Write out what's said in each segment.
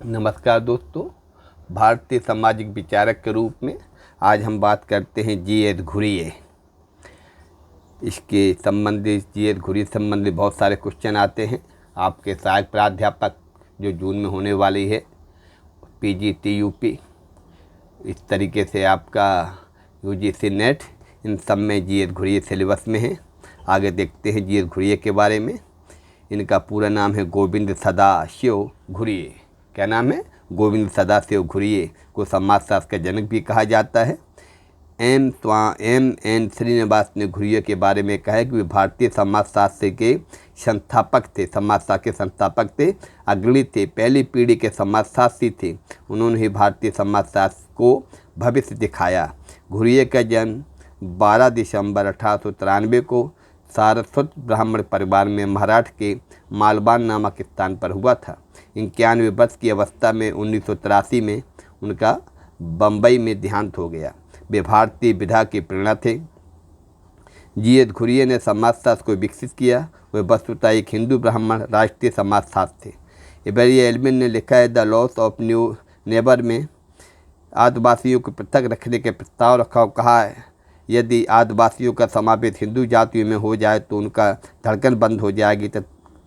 नमस्कार दोस्तों। भारतीय सामाजिक विचारक के रूप में आज हम बात करते हैं जी.एस. घुरिये। इसके संबंधित जी.एस. घुरिये संबंधित बहुत सारे क्वेश्चन आते हैं। आपके सहायक प्राध्यापक जो जून में होने वाली है PGTUP, इस तरीके से आपका UGC नेट, इन सब में जी.एस. घुरिये सिलेबस में है। आगे देखते हैं जी.एस. घुरिये के बारे में। इनका पूरा नाम है गोविंद सदाशिव घुरिये। क्या नाम है? गोविंद सदाशिव घुरिये को समाजशास्त्र का जनक भी कहा जाता है। M.N. श्रीनिवास ने घुरिये के बारे में कहा कि वे भारतीय समाजशास्त्र के संस्थापक थे, समाजशास्त्र के संस्थापक थे, अग्रणी थे, पहली पीढ़ी के समाजशास्त्री थे। उन्होंने ही भारतीय समाजशास्त्र को भविष्य दिखाया। घुरिये का जन्म 12 दिसंबर 1893 को सारस्वत ब्राह्मण परिवार में महाराष्ट्र के मालवान नामक स्थान पर हुआ था। 91 वर्ष की अवस्था में 1983 में उनका बम्बई में देहांत हो गया। वे भारतीय विधा के प्रेरणा थे। जी.एस. घुरिये ने समाजशास्त्र को विकसित किया। वे वस्तुतः एक हिंदू ब्राह्मण राष्ट्रीय समाजशास्त्र थे। इबेरिया एल्विन ने लिखा है the loss of new neighbour में आदिवासियों को पृथक रखने के प्रस्ताव रखा। कहा है यदि आदिवासियों का समावेश हिंदू जातियों में हो जाए तो उनका धड़कन बंद हो जाएगी।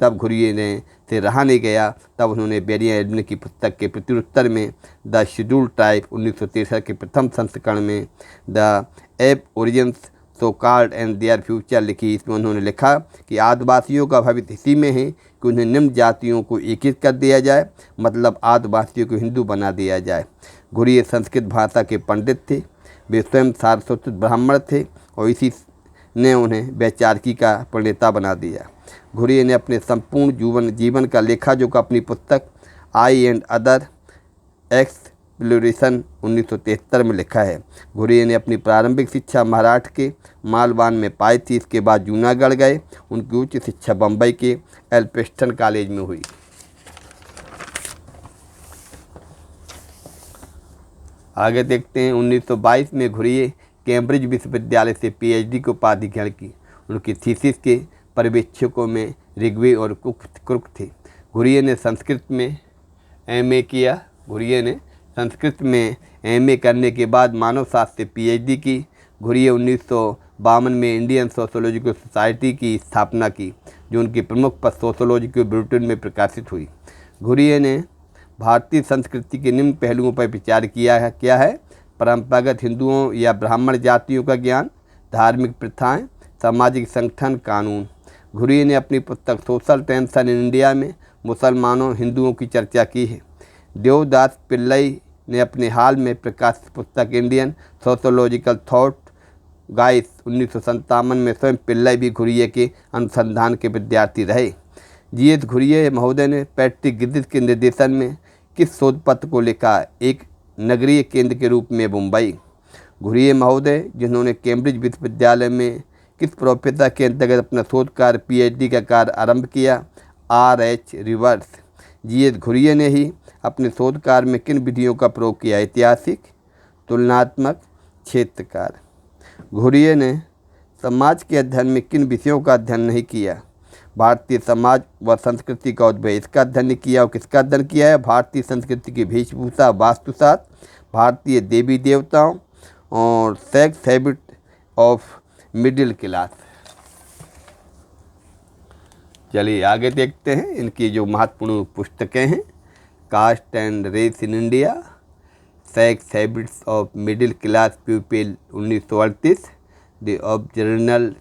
तब घुरिये ने से रहा नहीं गया। तब उन्होंने बेरिया एल्विन की पुस्तक के प्रत्युत्तर में द शेड्यूल ट्राइब 1963 के प्रथम संस्करण में the above origins so called and their future लिखी। इसमें उन्होंने लिखा कि आदिवासियों का भविष्य इसी में है कि उन्हें निम्न जातियों को एकीकृत कर दिया जाए, मतलब आदिवासियों को हिंदू बना दिया जाए। घुरिये संस्कृत भाषा के पंडित थे। वे स्वयं सारस्वत ब्राह्मण थे और इसी ने उन्हें वैचारिकी का प्रणेता बना दिया। घुरिये ने अपने संपूर्ण जीवन का लेखा जोखा अपनी पुस्तक आई एंड अदर एक्सप्लोरेशन 1973 में लिखा है। घुरिये ने अपनी प्रारंभिक शिक्षा महाराष्ट्र के मालवान में पाई थी। इसके बाद जूनागढ़ गए। उनकी उच्च शिक्षा बम्बई के एल्फिंस्टन कॉलेज में हुई। आगे देखते हैं 1922 में घुरिये कैम्ब्रिज विश्वविद्यालय से PhD की उपाधि ग्रहण की। उनकी थीसिस के पर्यवेक्षकों में ऋग्वेद और कुक थे। घुरिये ने संस्कृत में MA किया। घुरिये ने संस्कृत में MA करने के बाद मानव शास्त्र से PhD की। घुरिये 1952 में इंडियन सोशियोलॉजिकल सोसाइटी की स्थापना की, जो उनकी प्रमुख सोशियोलॉजिकल बुलेटिन में प्रकाशित हुई। घुरिये ने भारतीय संस्कृति के निम्न पहलुओं पर विचार किया है। क्या है? परंपरागत हिंदुओं या ब्राह्मण जातियों का ज्ञान, धार्मिक प्रथाएं, सामाजिक संगठन, कानून। घुरिये ने अपनी पुस्तक सोशल टेंशन इन इंडिया में मुसलमानों हिंदुओं की चर्चा की है। देवदास पिल्लई ने अपने हाल में प्रकाशित पुस्तक इंडियन सोशियोलॉजिकल थॉट गाइस 1957 में स्वयं पिल्लई भी घुरिये के अनुसंधान के विद्यार्थी रहे। जी.एस. घुरिये महोदय ने पैट्रिक गिरिस के निर्देशन में किस शोध पत्र को लिखा? एक नगरीय केंद्र के रूप में मुंबई। घुरिये महोदय, जिन्होंने कैम्ब्रिज विश्वविद्यालय में किस प्रोफेसर के अंतर्गत अपना शोध कार्य PhD का कार्य आरंभ किया? R.H. रिवर्स। जी.एस. घुरिये ने ही अपने शोध कार्य में किन विधियों का प्रयोग किया? ऐतिहासिक, तुलनात्मक, क्षेत्रकार। घुरिये ने समाज के अध्ययन में किन विषयों का अध्ययन नहीं किया? भारतीय समाज व संस्कृति का उद्भव, इसका अध्ययन नहीं किया। और किसका अध्ययन किया है? भारतीय संस्कृति की वेशभूषा, वास्तुशास्त्र, भारतीय देवी देवताओं और sex habit of middle class. चलिए आगे देखते हैं इनकी जो महत्वपूर्ण पुस्तकें हैं। Caste and race in India, sex habits of middle class people 1938, the aboriginal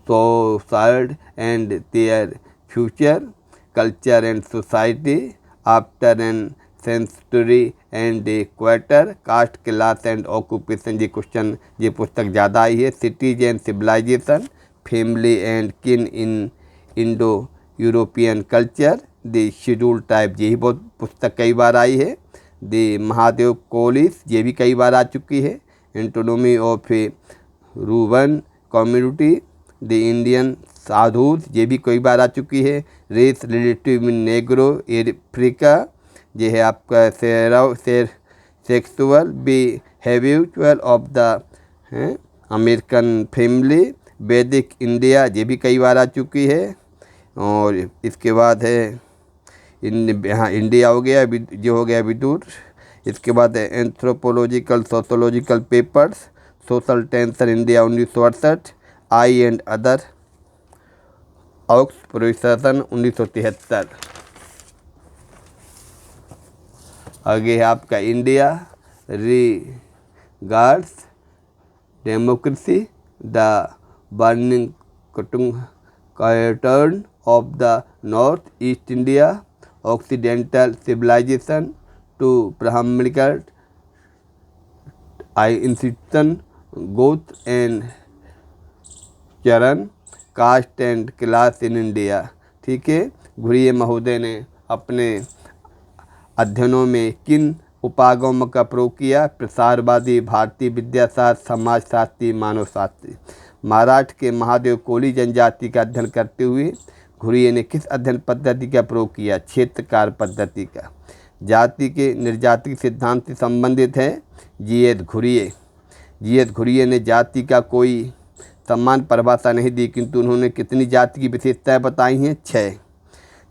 society and their future, culture and society after an century and a quarter, caste class and occupation. ये क्वेश्चन, ये पुस्तक ज़्यादा आई है। Cities and civilisation, family and kin in Indo European culture, the scheduled type, ये ही बहुत पुस्तक कई बार आई है। द महादेव कोलिस, ये भी कई बार आ चुकी है। Anatomy of a rurban community, the Indian sadhus, ये भी कई बार आ चुकी है। Race relative in Negro Africa, ये है आपका sexual behaviour of the American family, Vedic India, ये भी कई बार आ चुकी है। और इसके बाद है यहाँ इंडिया हो गया, जो हो गया विदुर। इसके बाद anthropological sociological papers, social tension India 1968, I and other, ox procession 1973। आगे है आपका India regards democracy, the burning pattern of the north east India occidental civilisation to brahmanical institution gotra and charan caste and class in India. ठीक है, घुरिये महोदय ने अपने अध्ययनों में किन उपागमों का प्रयोग किया? प्रसारवादी, भारतीय विद्याशास्त्र, समाजशास्त्री, मानवशास्त्री। महाराष्ट्र के महादेव कोली जनजाति का अध्ययन करते हुए घुरिये ने किस अध्ययन पद्धति का प्रयोग किया? क्षेत्रकार पद्धति का। जाति के निर्जातिक सिद्धांत से संबंधित है जी.एस. घुरिये। जी.एस. घुरिये ने जाति का कोई समान परिभाषा नहीं दी, किंतु उन्होंने कितनी जाति की विशेषताएं बताई हैं? 6।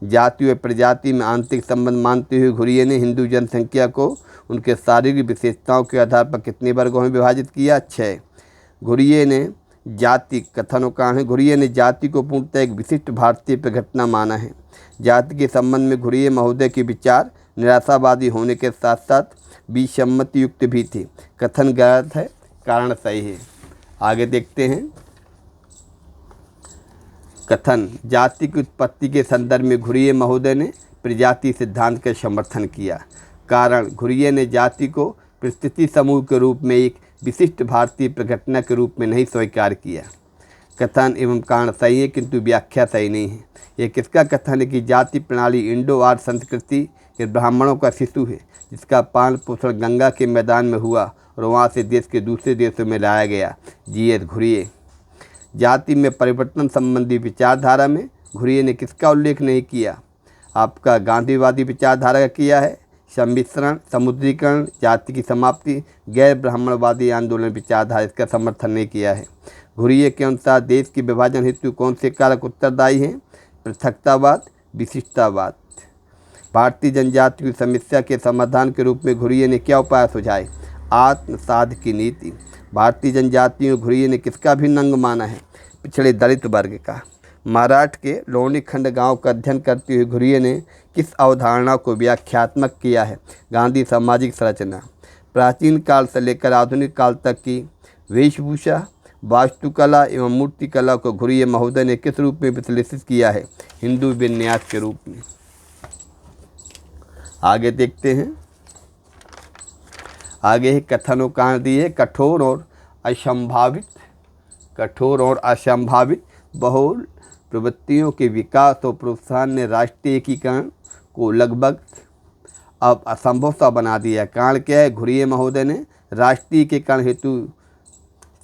जाति व प्रजाति में आंतरिक संबंध मानते हुए घुरिये ने हिंदू जनसंख्या को उनके शारीरिक विशेषताओं के आधार पर कितने वर्गों में विभाजित किया? 6। घुरिये ने जाति कथनों का है, घुरिये ने जाति को पूर्णतः एक विशिष्ट भारतीय प्रघटना माना है। जाति के संबंध में घुरिये महोदय के विचार निराशावादी होने के साथ साथ विसम्मति युक्त भी थे। कथन गलत है, कारण सही है। आगे देखते हैं। कथन, जाति की उत्पत्ति के संदर्भ में घुरिये महोदय ने प्रजाति सिद्धांत का समर्थन किया। कारण, घुरिये ने जाति को परिस्थिति समूह के रूप में एक विशिष्ट भारतीय प्रघटना के रूप में नहीं स्वीकार किया। कथन एवं कारण सही है, किंतु व्याख्या सही नहीं है। यह किसका कथन है कि जाति प्रणाली इंडो आर्य संस्कृति के ब्राह्मणों का शिशु है, जिसका पालन पोषण गंगा के मैदान में हुआ और वहाँ से देश के दूसरे देशों में लाया गया? जी.एस. घुरिये। जाति में परिवर्तन संबंधी विचारधारा में घुरिये ने किसका उल्लेख नहीं किया? आपका गांधीवादी विचारधारा का किया है। सम्मिश्रण, समुद्रीकरण, जाति की समाप्ति, गैर ब्राह्मणवादी आंदोलन विचारधारा, इसका समर्थन नहीं किया है। घुरिये के अनुसार देश के विभाजन हेतु कौन से कारक उत्तरदायी हैं? पृथकतावाद, विशिष्टतावाद। भारतीय जनजाति की समस्या के समाधान के रूप में घुरिये ने क्या उपाय सुझाए? आत्मसाध की नीति। भारतीय जनजातियों घुरिये ने किसका भिन्न अंग माना है? पिछड़े दलित वर्ग का। महाराष्ट्र के लोनी खंड गांव का अध्ययन करते हुए घुरिये ने किस अवधारणा को व्याख्यात्मक किया है? गांधी सामाजिक संरचना। प्राचीन काल से लेकर आधुनिक काल तक की वेशभूषा, वास्तुकला एवं मूर्तिकला को घुरिये महोदय ने किस रूप में विश्लेषित किया है? हिंदू विन्यास के रूप में। आगे देखते हैं। आगे ही कथनों कारण दिए, कठोर और असंभावित बहुल प्रवृत्तियों के विकास और प्रोत्साहन ने राष्ट्रीय एकीकरण को लगभग अब असंभव सा बना दिया। कारण क्या है? घुरिये महोदय ने राष्ट्रीय एकीकरण हेतु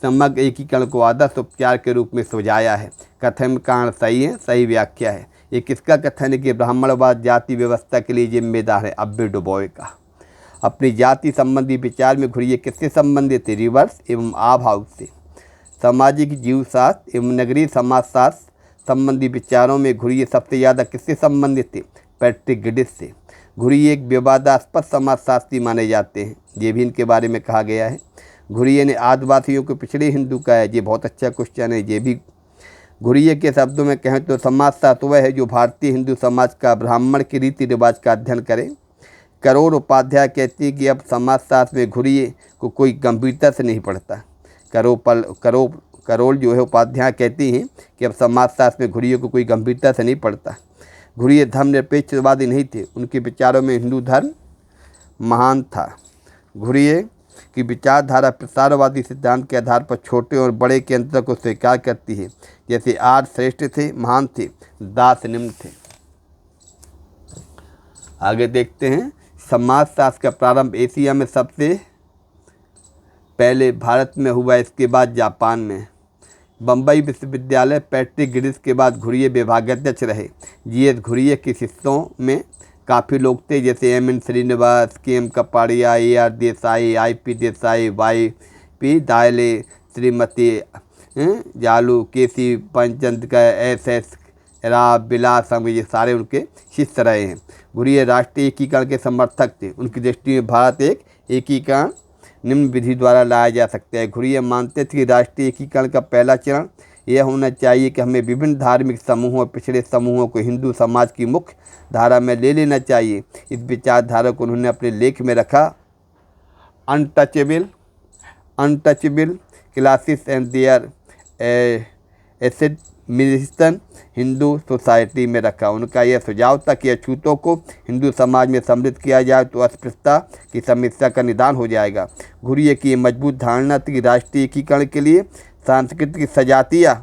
समग्र एकीकरण को आदर्श उपचार के रूप में सुझाया है। कथन कारण सही है, सही व्याख्या है। ये किसका कथन है कि ब्राह्मणवाद जाति व्यवस्था के लिए जिम्मेदार है? अब्बे डुबोए का। अपनी जाति संबंधी विचार में घुरिये किससे संबंधित थे? रिवर्स एवं आभाव से। सामाजिक जीवशास्त्र एवं नगरीय समाजशास्त्र संबंधी विचारों में घुरिये सबसे ज़्यादा किससे संबंधित थे? पैट्रिक गिडिस से। घुरिये एक विवादास्पद समाजशास्त्री माने जाते हैं, ये भी इनके बारे में कहा गया है। घुरिये ने आदिवासियों को पिछड़े हिंदू कहा है, ये बहुत अच्छा क्वेश्चन है। ये भी घुरिये के शब्दों में कहें तो समाजशास्त्र वह है जो भारतीय हिंदू समाज का बब्राह्मण के रीति रिवाज का अध्ययन करे। करोल उपाध्याय कहती है कि अब समाजशास्त्र में घुरिये को कोई गंभीरता से नहीं पढ़ता। करोल जो है उपाध्याय कहती हैं कि अब समाजशास्त्र में घुरिये को कोई गंभीरता से नहीं पढ़ता। घुरिये धर्मनिरपेक्षवादी नहीं थे, उनके विचारों में हिंदू धर्म महान था। घुरिये की विचारधारा प्रसारवादी सिद्धांत के आधार पर छोटे और बड़े के अंतर को स्वीकार करती है। जैसे आर्य श्रेष्ठ थे, महान थे, दास निम्न थे। आगे देखते हैं। समाजशास्त्र का प्रारंभ एशिया में सबसे पहले भारत में हुआ, इसके बाद जापान में। बम्बई विश्वविद्यालय पैट्रिक गिडिस के बाद घुरिये विभागाध्यक्ष रहे। जी.एस. घुरिये के शिष्यों में काफ़ी लोग थे, जैसे M N. Srinivas, K M. Kapadia, A R. Desai, I P. Desai, Y P. Damle, Shrimati Jalu, K C. पंचचंद का, एस.एस. राव बिलास संघ ये सारे उनके शिष्य रहे हैं। घुरिये राष्ट्रीय एकीकरण के समर्थक थे। उनकी दृष्टि में भारत एक एकीकरण निम्न विधि द्वारा लाया जा सकता है। घुरिये मानते थे कि राष्ट्रीय एकीकरण का पहला चरण यह होना चाहिए कि हमें विभिन्न धार्मिक समूहों और पिछड़े समूहों को हिंदू समाज की मुख्य धारा में ले लेना चाहिए। इस विचारधारा को उन्होंने अपने लेख में रखा untouchable classes and their assimilation Hindu society में रखा। उनका यह सुझाव था कि अछूतों को हिंदू समाज में सम्मिलित किया जाए तो अस्पृश्यता की समस्या का निदान हो जाएगा। घुरिये की मजबूत धारणा थी कि राष्ट्रीय एकीकरण के लिए सांस्कृतिक सजातीय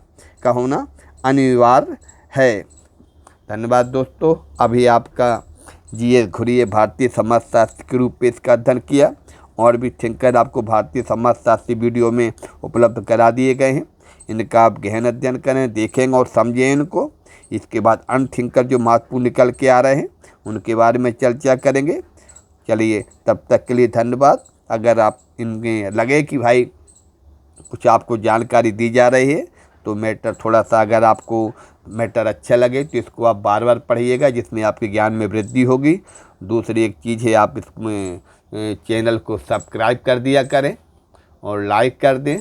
का होना अनिवार्य है। धन्यवाद दोस्तों। अभी आपका जी.एस. घुरिये भारतीय समाजशास्त्र के रूप में इसका अध्ययन किया। और भी थिंकर आपको भारतीय समाजशास्त्री वीडियो में उपलब्ध करा दिए गए हैं। इनका आप गहन अध्ययन करें, देखेंगे और समझें इनको। इसके बाद अन्य थिंकर जो महत्वपूर्ण निकल के आ रहे हैं उनके बारे में चर्चा करेंगे। चलिए, तब तक के लिए धन्यवाद। अगर आप इनमें लगे कि भाई कुछ आपको जानकारी दी जा रही है तो मैटर थोड़ा सा, अगर आपको मैटर अच्छा लगे तो इसको आप बार बार पढ़िएगा, जिसमें आपके ज्ञान में वृद्धि होगी। दूसरी एक चीज़ है, आप इसमें चैनल को सब्सक्राइब कर दिया करें और लाइक कर दें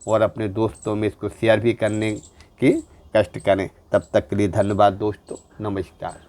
और अपने दोस्तों में इसको शेयर भी करने की कष्ट करें। तब तक के लिए धन्यवाद दोस्तों। नमस्कार।